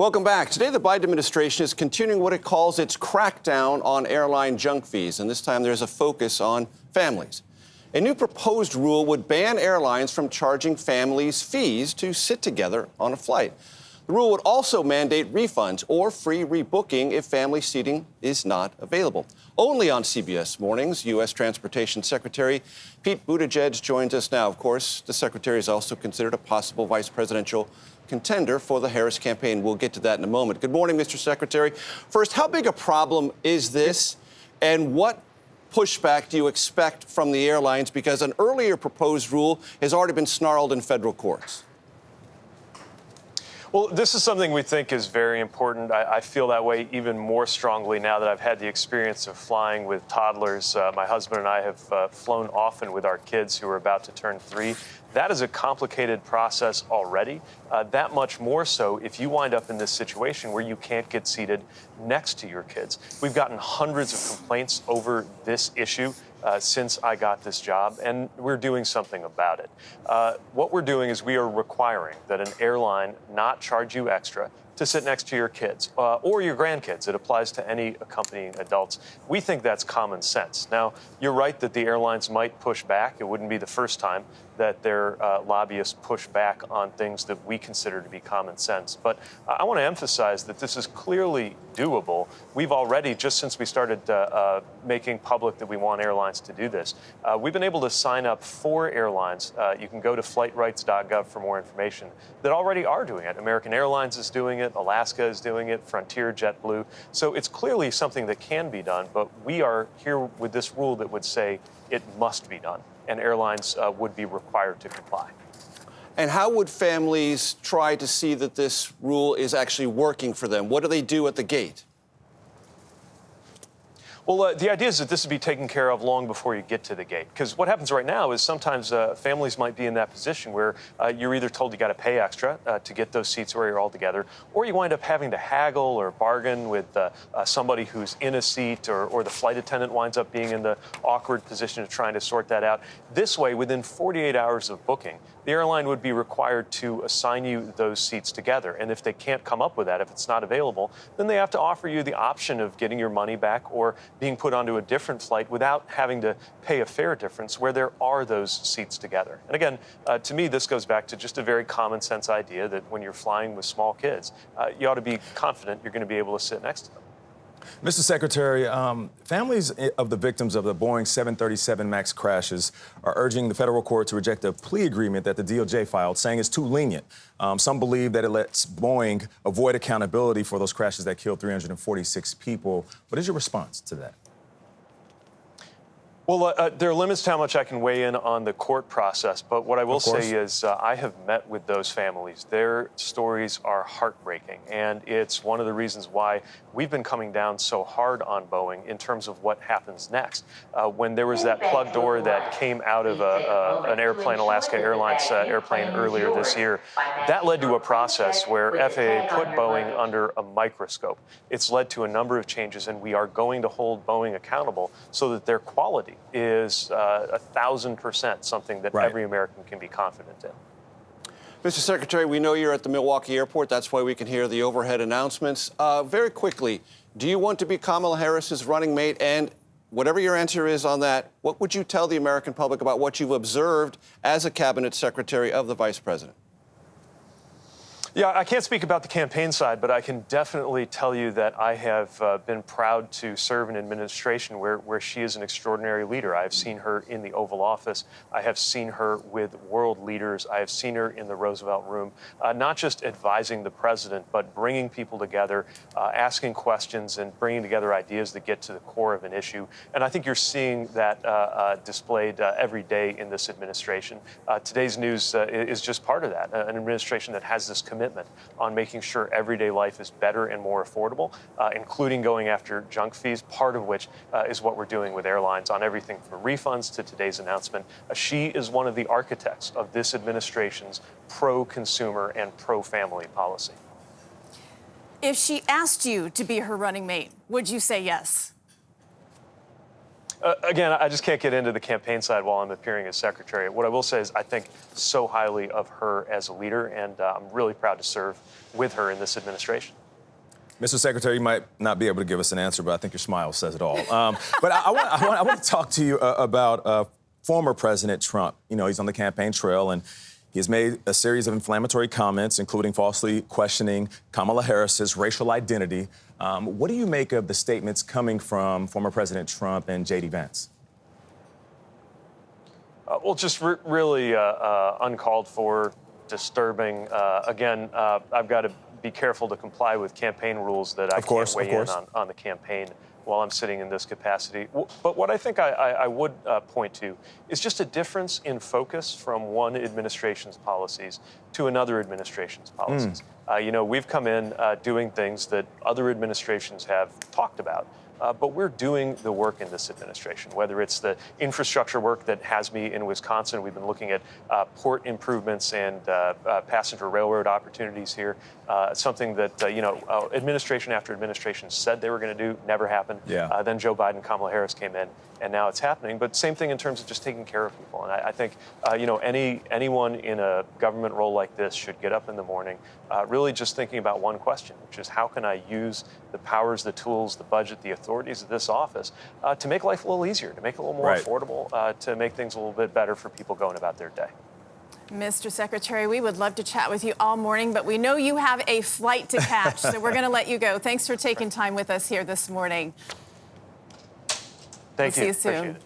Welcome back. Today, the Biden administration is continuing what it calls its crackdown on airline junk fees, and this time there's a focus on families. A new proposed rule would ban airlines from charging families fees to sit together on a flight. The rule would also mandate refunds or free rebooking if family seating is not available. Only on CBS Mornings, U.S. Transportation Secretary Pete Buttigieg joins us now. Of course, the secretary is also considered a possible vice presidential contender for the Harris campaign. We'll get to that in a moment. Good morning, Mr. Secretary. First, how big a problem is this, and what pushback do you expect from the airlines? Because an earlier proposed rule has already been snarled in federal courts. Well, this is something we think is very important. I feel that way even more strongly now that I've had the experience of flying with toddlers. My husband and I have flown often with our kids who are about to turn 3. That is a complicated process already, that much more so if you wind up in this situation where you can't get seated next to your kids. We've gotten hundreds of complaints over this issue since I got this job, and we're doing something about it. What we're doing is we are requiring that an airline not charge you extra to sit next to your kids or your grandkids. It applies to any accompanying adults. We think that's common sense. Now, you're right that the airlines might push back. It wouldn't be the first time that their lobbyists push back on things that we consider to be common sense. But I want to emphasize that this is clearly doable. We've already, just since we started making public that we want airlines to do this, we've been able to sign up 4 airlines. You can go to flightrights.gov for more information that already are doing it. American Airlines is doing it. Alaska is doing it. Frontier, JetBlue. So it's clearly something that can be done. But we are here with this rule that would say it must be done, and airlines would be required to comply. And how would families try to see that this rule is actually working for them? What do they do at the gate? Well, the idea is that this would be taken care of long before you get to the gate. Because what happens right now is sometimes families might be in that position where you're either told you got to pay extra to get those seats where you're all together, or you wind up having to haggle or bargain with somebody who's in a seat, or the flight attendant winds up being in the awkward position of trying to sort that out. This way, within 48 hours of booking, the airline would be required to assign you those seats together. And if they can't come up with that, if it's not available, then they have to offer you the option of getting your money back or being put onto a different flight without having to pay a fare difference where there are those seats together. And again, to me, this goes back to just a very common sense idea that when you're flying with small kids, you ought to be confident you're going to be able to sit next to them. Mr. Secretary, families of the victims of the Boeing 737 MAX crashes are urging the federal court to reject a plea agreement that the DOJ filed, saying it's too lenient. Some believe that it lets Boeing avoid accountability for those crashes that killed 346 people. What is your response to that? Well, there are limits to how much I can weigh in on the court process, but what I will say is I have met with those families. Their stories are heartbreaking, and it's one of the reasons why we've been coming down so hard on Boeing in terms of what happens next. When there was that plug door that came out of an airplane, Alaska Airlines airplane earlier this year, that led to a process where FAA put Boeing under a microscope. It's led to a number of changes, and we are going to hold Boeing accountable so that their quality is 1,000% something that every American can be confident in. Mr. Secretary, we know you're at the Milwaukee airport. That's why we can hear the overhead announcements. Very quickly, do you want to be Kamala Harris's running mate? And whatever your answer is on that, what would you tell the American public about what you've observed as a cabinet secretary of the vice president? Yeah, I can't speak about the campaign side, but I can definitely tell you that I have been proud to serve in an administration where she is an extraordinary leader. I have seen her in the Oval Office. I have seen her with world leaders. I have seen her in the Roosevelt Room, not just advising the president, but bringing people together, asking questions, and bringing together ideas that get to the core of an issue. And I think you're seeing that displayed every day in this administration. Today's news is just part of that, an administration that has this commitment on making sure everyday life is better and more affordable, including going after junk fees, part of which is what we're doing with airlines on everything from refunds to today's announcement. She is one of the architects of this administration's pro-consumer and pro-family policy. If she asked you to be her running mate, would you say yes? Again, I just can't get into the campaign side while I'm appearing as secretary. What I will say is I think so highly of her as a leader, and I'm really proud to serve with her in this administration. Mr. Secretary, you might not be able to give us an answer, but I think your smile says it all. But I want to talk to you about former President Trump. You know, he's on the campaign trail, and he has made a series of inflammatory comments, including falsely questioning Kamala Harris's racial identity. What do you make of the statements coming from former President Trump and J.D. Vance? Well, just really uncalled for, disturbing. Again, I've got to be careful to comply with campaign rules that I can't weigh in on the campaign while I'm sitting in this capacity. But what I think I would point to is just a difference in focus from one administration's policies to another administration's policies. You know, we've come in doing things that other administrations have talked about. But we're doing the work in this administration, whether it's the infrastructure work that has me in Wisconsin. We've been looking at port improvements and passenger railroad opportunities here, something that, administration after administration said they were going to do, never happened. Yeah. Then Joe Biden, Kamala Harris came in, and now it's happening. But same thing in terms of just taking care of people. And I think, anyone in a government role like this should get up in the morning really just thinking about one question, which is how can I use the powers, the tools, the budget, the authorities of this office to make life a little easier, to make it a little more affordable, to make things a little bit better for people going about their day. Mr. Secretary, we would love to chat with you all morning, but we know you have a flight to catch, so we're going to let you go. Thanks for taking time with us here this morning. Thank you. See you soon. Appreciate it.